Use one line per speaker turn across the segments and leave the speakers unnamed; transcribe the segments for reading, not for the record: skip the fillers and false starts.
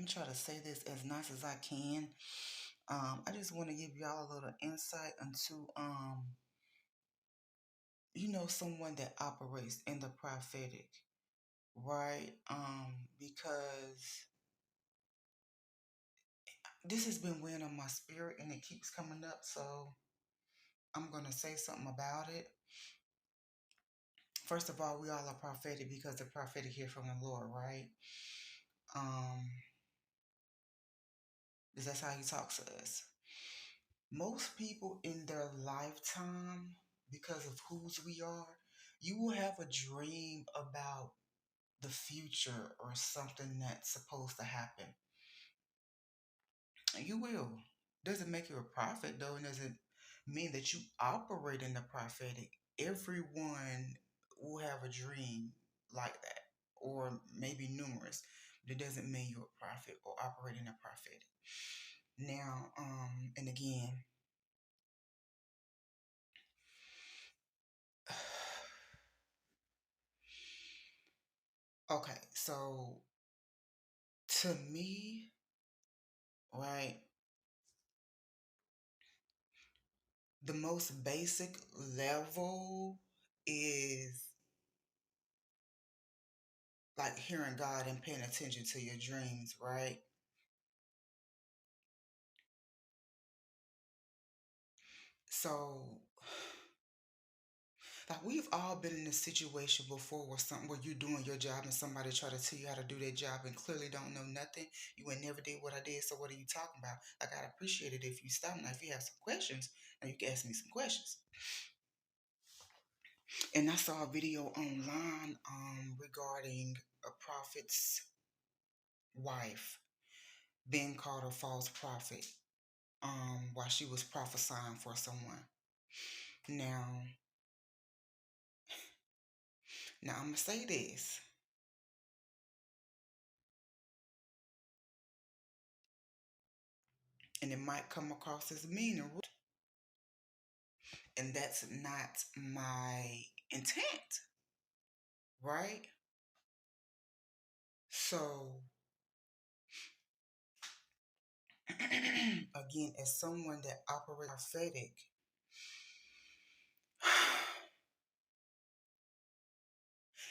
me try to say this as nice as I can. I just want to give y'all a little insight into someone that operates in the prophetic, right? Because this has been weighing on my spirit and it keeps coming up, so I'm gonna say something about it. First of all, we all are prophetic because the prophetic hear from the Lord, right? Um, because that's how He talks to us. Most people in their lifetime, because of whose we are, you will have a dream about the future or something that's supposed to happen. You will. Doesn't make you a prophet though, and doesn't mean that you operate in the prophetic. Everyone will have a dream like that, or maybe numerous. But it doesn't mean you're a prophet or operate in the prophetic. Now, and again, okay, so to me, right, the most basic level is like hearing God and paying attention to your dreams, right? So, like we've all been in a situation before where you're doing your job and somebody try to tell you how to do their job and clearly don't know nothing. You ain't never did what I did, so what are you talking about? Like I'd appreciate it if you stop now. If you have some questions, and you can ask me some questions. And I saw a video online regarding a prophet's wife being called a false prophet while she was prophesying for someone. Now, now I'm gonna say this. And it might come across as mean and rude. And that's not my intent, right? So, again, as someone that operates prophetic,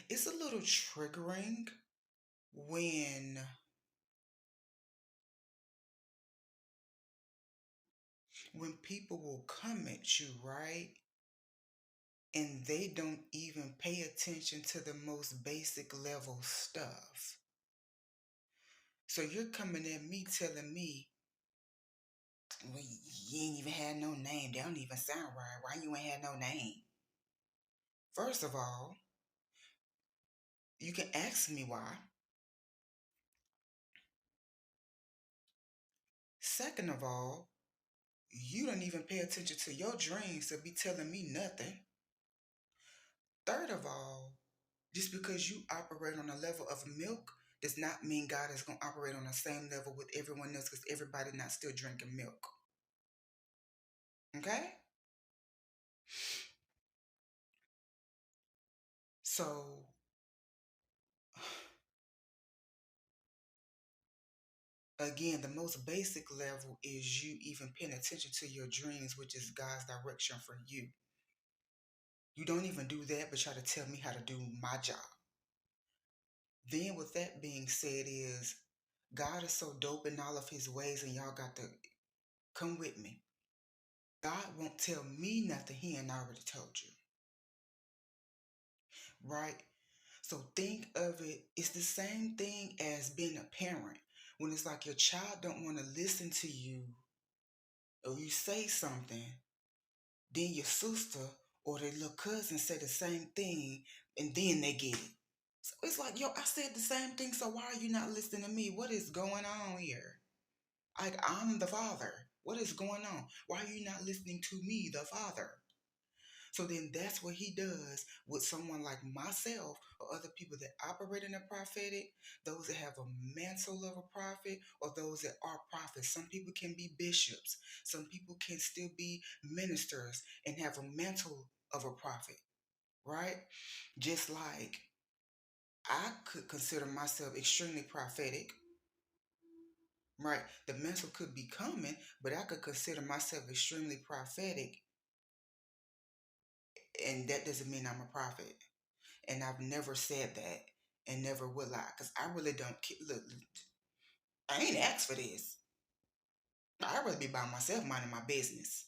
it's a little triggering when people will come at you, right? And they don't even pay attention to the most basic level stuff. So you're coming at me telling me, well, you ain't even had no name. They don't even sound right. Why you ain't had no name? First of all, you can ask me why. Second of all, you don't even pay attention to your dreams to be telling me nothing. Third of all, just because you operate on a level of milk does not mean God is going to operate on the same level with everyone else because everybody not still drinking milk. Okay? So, again, the most basic level is you even paying attention to your dreams, which is God's direction for you. You don't even do that, but try to tell me how to do my job. Then, with that being said, is God is so dope in all of His ways, and y'all got to come with me. God won't tell me nothing He ain't already told you, right? So think of it. It's the same thing as being a parent. When it's like your child don't want to listen to you, or you say something, then your sister or their little cousin say the same thing, and then they get it. So it's like, yo, I said the same thing, so why are you not listening to me? What is going on here? Like, I'm the father. What is going on? Why are you not listening to me, the father? So then that's what he does with someone like myself or other people that operate in the prophetic, those that have a mantle of a prophet or those that are prophets. Some people can be bishops. Some people can still be ministers and have a mantle of a prophet, right? Just like I could consider myself extremely prophetic, right? The mantle could be coming, but I could consider myself extremely prophetic, and that doesn't mean I'm a prophet. And I've never said that, and never will I, because I really don't look. I ain't asked for this. I'd rather be by myself minding my business.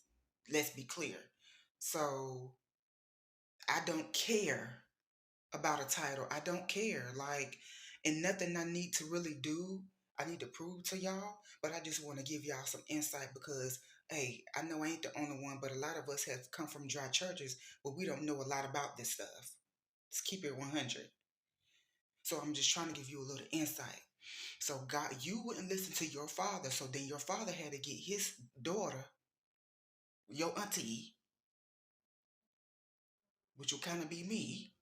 Let's be clear. So I don't care about a title. I don't care. Like, and nothing I need to really do, I need to prove to y'all. But I just want to give y'all some insight because, hey, I know I ain't the only one, but a lot of us have come from dry churches, but we don't know a lot about this stuff. Let's keep it 100. So I'm just trying to give you a little insight. So God, you wouldn't listen to your father. So then your father had to get his daughter, your auntie, which will kind of be me,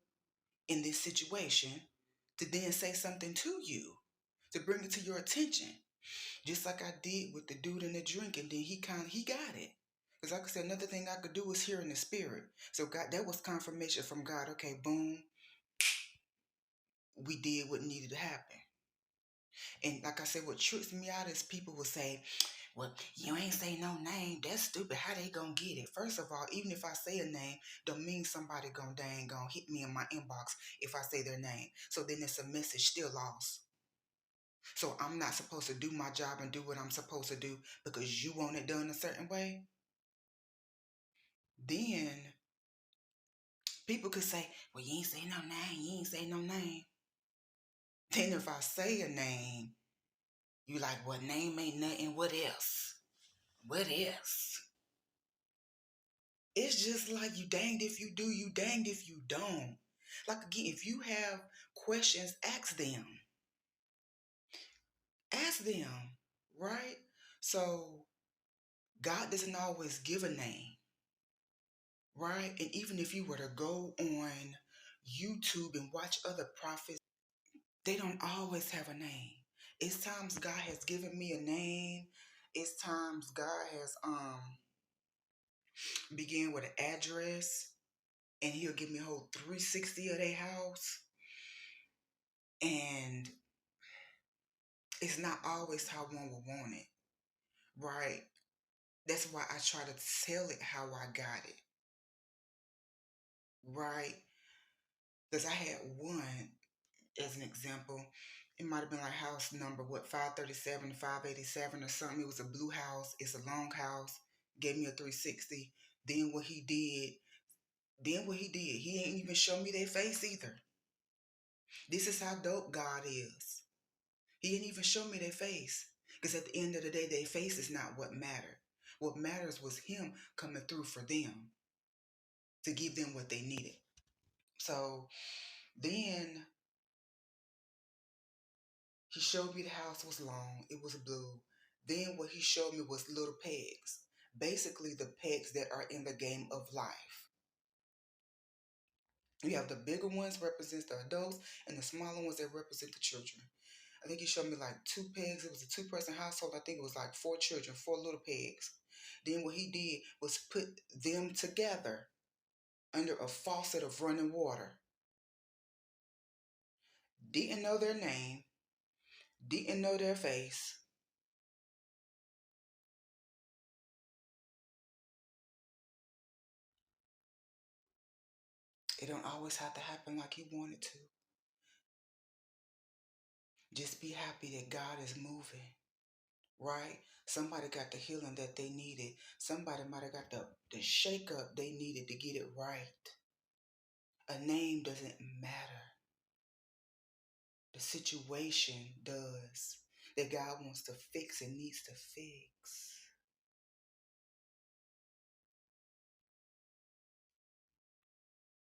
in this situation, to then say something to you, to bring it to your attention. Just like I did with the dude in the drink, and then he got it. Because like I said, another thing I could do was hear in the spirit. So God, that was confirmation from God. Okay, boom, we did what needed to happen. And like I said, what trips me out is people will say, well, you ain't say no name. That's stupid. How they gonna get it? First of all, even if I say a name, don't mean somebody gonna hit me in my inbox if I say their name. So then it's a message still lost. So I'm not supposed to do my job and do what I'm supposed to do because you want it done a certain way. Then people could say, well, you ain't say no name. You ain't say no name. Then if I say a name, you like, well, name ain't nothing. What else? What else? It's just like you danged if you do, you danged if you don't. Like again, if you have questions, ask them. Ask them, right? So God doesn't always give a name, right? And even if you were to go on YouTube and watch other prophets, they don't always have a name. It's times God has given me a name. It's times God has begin with an address and he'll give me a whole 360 of their house. And it's not always how one would want it, right? That's why I try to tell it how I got it, right? Because I had one, as an example, it might have been like house number, 537, 587 or something. It was a blue house. It's a long house. Gave me a 360. He ain't even show me their face either. This is how dope God is. He didn't even show me their face. Because at the end of the day, their face is not what mattered. What matters was him coming through for them to give them what they needed. So then he showed me the house was long. It was blue. Then what he showed me was little pegs. Basically the pegs that are in the game of life. You have the bigger ones represent the adults and the smaller ones that represent the children. I think he showed me like two pegs. It was a two-person household. I think it was like four children, four little pegs. Then what he did was put them together under a faucet of running water. Didn't know their name, didn't know their face. It don't always have to happen like you want it to. Just be happy that God is moving, right? Somebody got the healing that they needed. Somebody might have got the shake up they needed to get it right. A name doesn't matter. The situation does. That God wants to fix and needs to fix.